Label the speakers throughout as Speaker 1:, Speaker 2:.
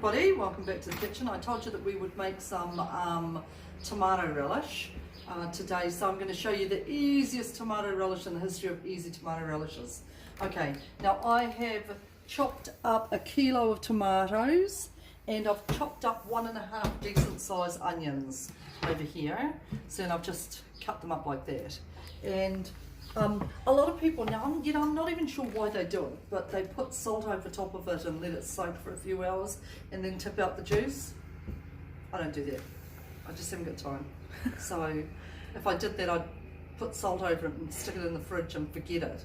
Speaker 1: everybody, welcome back to the kitchen. I told you that we would make some tomato relish today, so I'm going to show you the easiest tomato relish in the history of easy tomato relishes. Okay, now I have chopped up a kilo of tomatoes and I've chopped up 1.5 decent sized onions over here. So then I've just cut them up like that. And a lot of people now, I'm not even sure why they do it, but they put salt over top of it and let it soak for a few hours and then tip out the juice. I don't do that. I just haven't got time. So if I did that, I'd put salt over it and stick it in the fridge and forget it.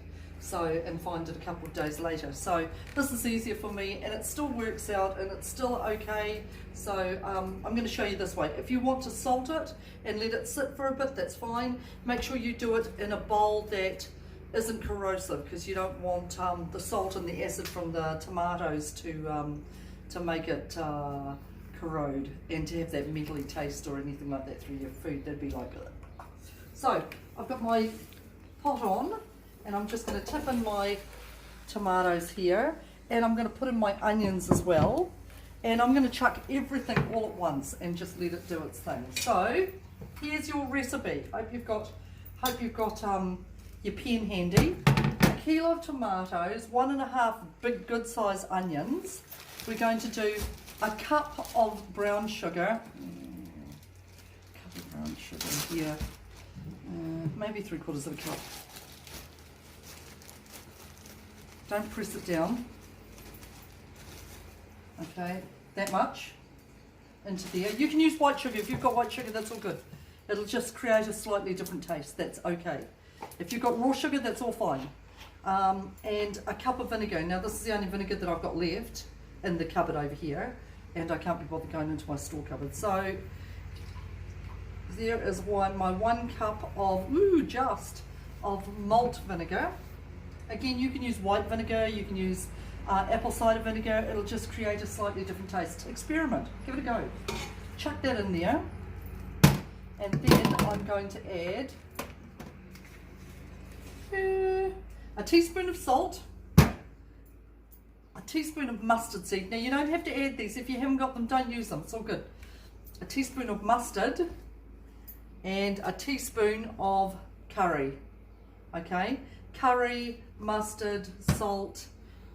Speaker 1: And find it a couple of days later. So this is easier for me and it still works out and it's still okay. So I'm going to show you this way. If you want to salt it and let it sit for a bit, that's fine. Make sure you do it in a bowl that isn't corrosive, because you don't want the salt and the acid from the tomatoes to make it corrode and to have that metally taste or anything like that through your food. That'd be like it. So I've got my pot on. And I'm just going to tip in my tomatoes here, and I'm going to put in my onions as well, and I'm going to chuck everything all at once and just let it do its thing. So here's your recipe. Hope you've got your pen handy. A kilo of tomatoes, 1.5 big good sized onions. We're going to do a cup of brown sugar. Cup of brown sugar here. Maybe 3/4 of a cup. Don't press it down. Okay, that much into there. You can use white sugar. If you've got white sugar, that's all good. It'll just create a slightly different taste. That's okay. If you've got raw sugar, that's all fine. And a cup of vinegar. Now this is the only vinegar that I've got left in the cupboard over here, and I can't be bothered going into my store cupboard. So there is my 1 cup of of malt vinegar. Again, you can use white vinegar, you can use apple cider vinegar. It'll just create a slightly different taste. Experiment, give it a go. Chuck that in there, and then I'm going to add a teaspoon of salt, a teaspoon of mustard seed. Now you don't have to add these. If you haven't got them, don't use them, it's all good. A teaspoon of mustard and a teaspoon of curry, okay? Curry, mustard, salt,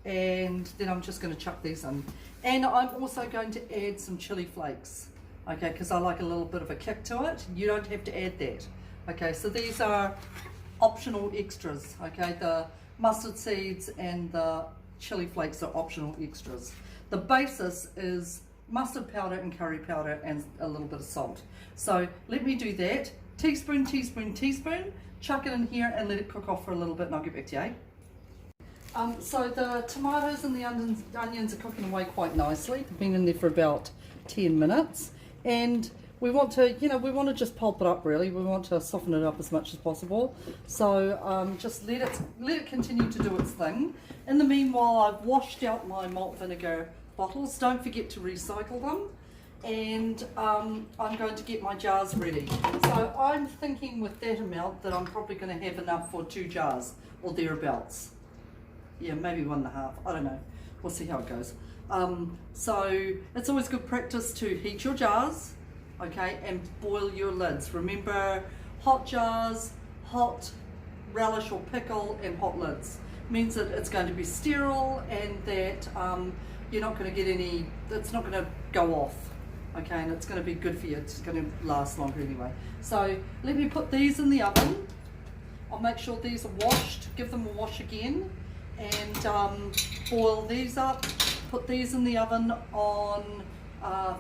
Speaker 1: and then I'm just going to chuck these in. And I'm also going to add some chili flakes, okay, because I like a little bit of a kick to it. You don't have to add that, okay? So these are optional extras, okay? The mustard seeds and the chili flakes are optional extras. The basis is mustard powder and curry powder and a little bit of salt. So let me do that. Teaspoon, teaspoon, teaspoon. Chuck it in here and let it cook off for a little bit, and I'll get back to you. So the tomatoes and the onions are cooking away quite nicely. They've been in there for about 10 minutes, and we want to, we want to just pulp it up really. We want to soften it up as much as possible. So just let it continue to do its thing. In the meanwhile, I've washed out my malt vinegar bottles. Don't forget to recycle them. And I'm going to get my jars ready. So I'm thinking with that amount that I'm probably going to have enough for 2 jars or thereabouts. Yeah, maybe 1.5, I don't know. We'll see how it goes. So it's always good practice to heat your jars, okay, and boil your lids. Remember, hot jars, hot relish or pickle, and hot lids means that it's going to be sterile and that you're not going to get any, it's not going to go off. Okay, and it's going to be good for you. It's going to last longer anyway. So let me put these in the oven. I'll make sure these are washed, give them a wash again, and boil these up. Put these in the oven on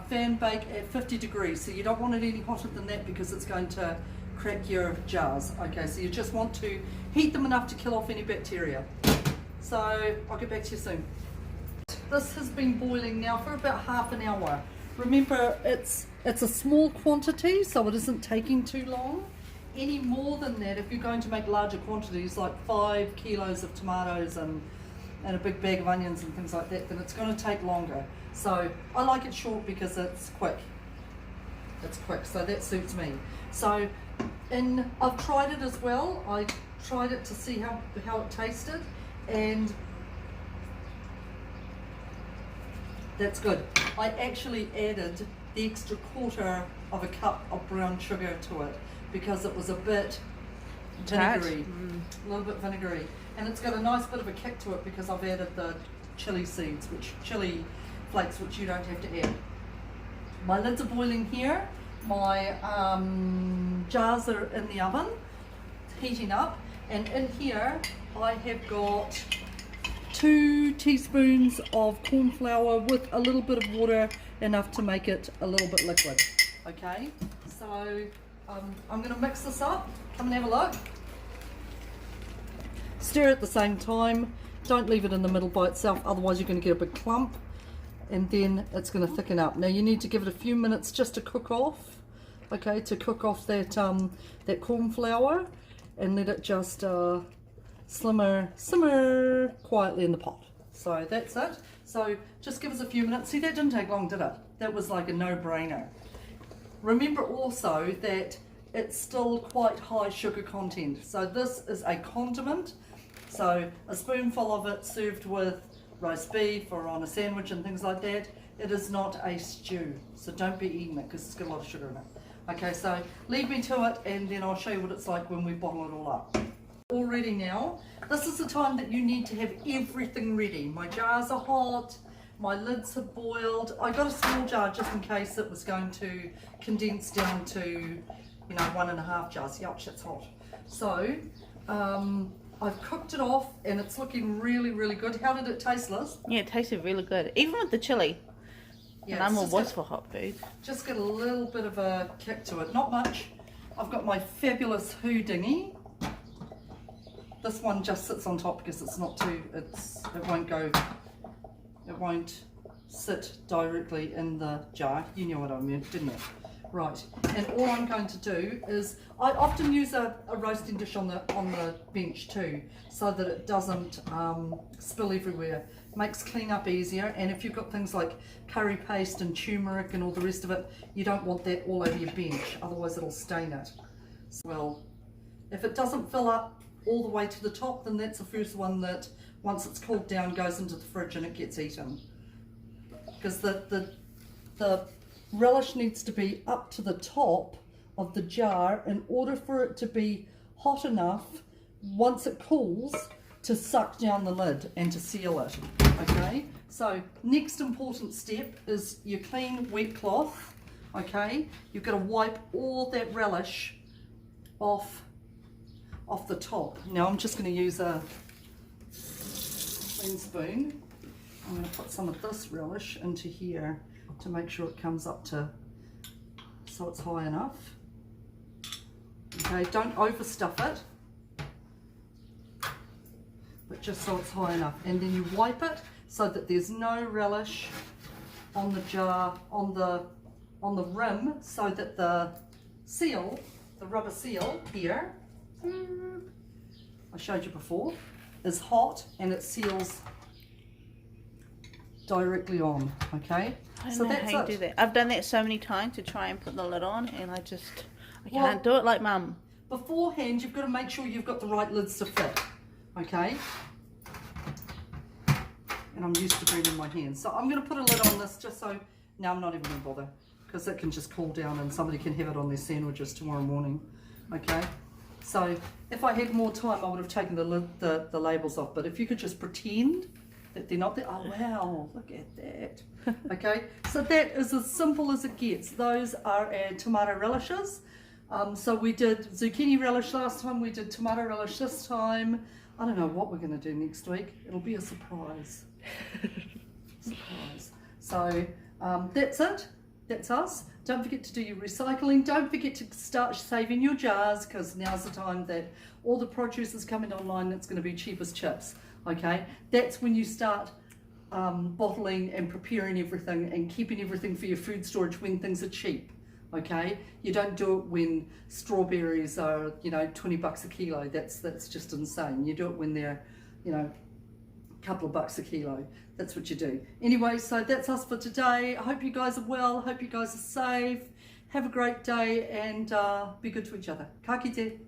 Speaker 1: fan bake at 50 degrees. So you don't want it any hotter than that because it's going to crack your jars. Okay, so you just want to heat them enough to kill off any bacteria. So I'll get back to you soon. This has been boiling now for about half an hour. Remember, it's a small quantity, so it isn't taking too long. Any more than that, if you're going to make larger quantities, like 5 kilos of tomatoes and a big bag of onions and things like that, then it's going to take longer. So I like it short because it's quick. It's quick, so that suits me. So, and I've tried it as well. I tried it to see how it tasted, and that's good. I actually added the extra quarter of a cup of brown sugar to it because it was a bit vinegary, a little bit vinegary. And it's got a nice bit of a kick to it because I've added the chili seeds, chili flakes, which you don't have to add. My lids are boiling here. My jars are in the oven, heating up. And in here, I have got 2 teaspoons of corn flour with a little bit of water, enough to make it a little bit liquid. Okay, so I'm going to mix this up. Come and have a look. Stir at the same time. Don't leave it in the middle by itself, otherwise you're going to get a big clump, and then it's going to thicken up. Now you need to give it a few minutes just to cook off, okay, to cook off that that corn flour, and let it just simmer quietly in the pot. So that's it. So just give us a few minutes. See, that didn't take long, did it? That was like a no-brainer. Remember also that it's still quite high sugar content. So this is a condiment. So a spoonful of it served with roast beef or on a sandwich and things like that. It is not a stew. So don't be eating it because it's got a lot of sugar in it. Okay, so leave me to it and then I'll show you what it's like when we bottle it all up. All ready now. This is the time that you need to have everything ready. My jars are hot. My lids have boiled. I got a small jar just in case it was going to condense down to, you know, 1.5 jars. Yuck, that's hot. So, I've cooked it off and it's looking really, really good. How did it taste, Liz?
Speaker 2: Yeah, it tasted really good. Even with the chili. Yeah, and I'm a wuss for hot food. Just
Speaker 1: got a little bit of a kick to it. Not much. I've got my fabulous houdini. This one just sits on top because it's not too, it won't sit directly in the jar. You knew what I meant, didn't you? Right, and all I'm going to do is, I often use a roasting dish on the bench too, so that it doesn't spill everywhere. Makes clean up easier, and if you've got things like curry paste and turmeric and all the rest of it, you don't want that all over your bench, otherwise it'll stain it. Well, if it doesn't fill up all the way to the top, then that's the first one that, once it's cooled down, goes into the fridge and it gets eaten. Because the relish needs to be up to the top of the jar in order for it to be hot enough once it cools to suck down the lid and to seal it. Okay, so next important step is your clean wet cloth. Okay, you've got to wipe all that relish off the top. Now I'm just going to use a clean spoon. I'm going to put some of this relish into here to make sure it comes up to, so it's high enough. Okay, don't overstuff it, but just so it's high enough. And then you wipe it so that there's no relish on the jar, on the rim, so that the seal, the rubber seal here, I showed you before, is hot and it seals directly on. Okay,
Speaker 2: I don't know how you do that. I've done that so many times to try and put the lid on, and I can't do it like Mum.
Speaker 1: Beforehand, you've got to make sure you've got the right lids to fit. Okay, and I'm used to doing it in my hands, so I'm going to put a lid on this just so. Now I'm not even going to bother because it can just cool down and somebody can have it on their sandwiches tomorrow morning. Okay, so if I had more time, I would have taken the labels off. But if you could just pretend that they're not there. Oh wow, look at that. Okay, so that is as simple as it gets. Those are our tomato relishes. So we did zucchini relish last time, we did tomato relish this time. I don't know what we're going to do next week. It'll be a surprise. Surprise. So that's it. That's us. Don't forget to do your recycling. Don't forget to start saving your jars, because now's the time that all the produce is coming online. It's going to be cheap as chips. Okay, that's when you start bottling and preparing everything and keeping everything for your food storage when things are cheap. Okay, you don't do it when strawberries are, you know, 20 bucks a kilo. That's just insane. You do it when they're, you know, a couple of bucks a kilo. That's what you do. Anyway, so that's us for today. I hope you guys are well. I hope you guys are safe. Have a great day and be good to each other. Ka kite.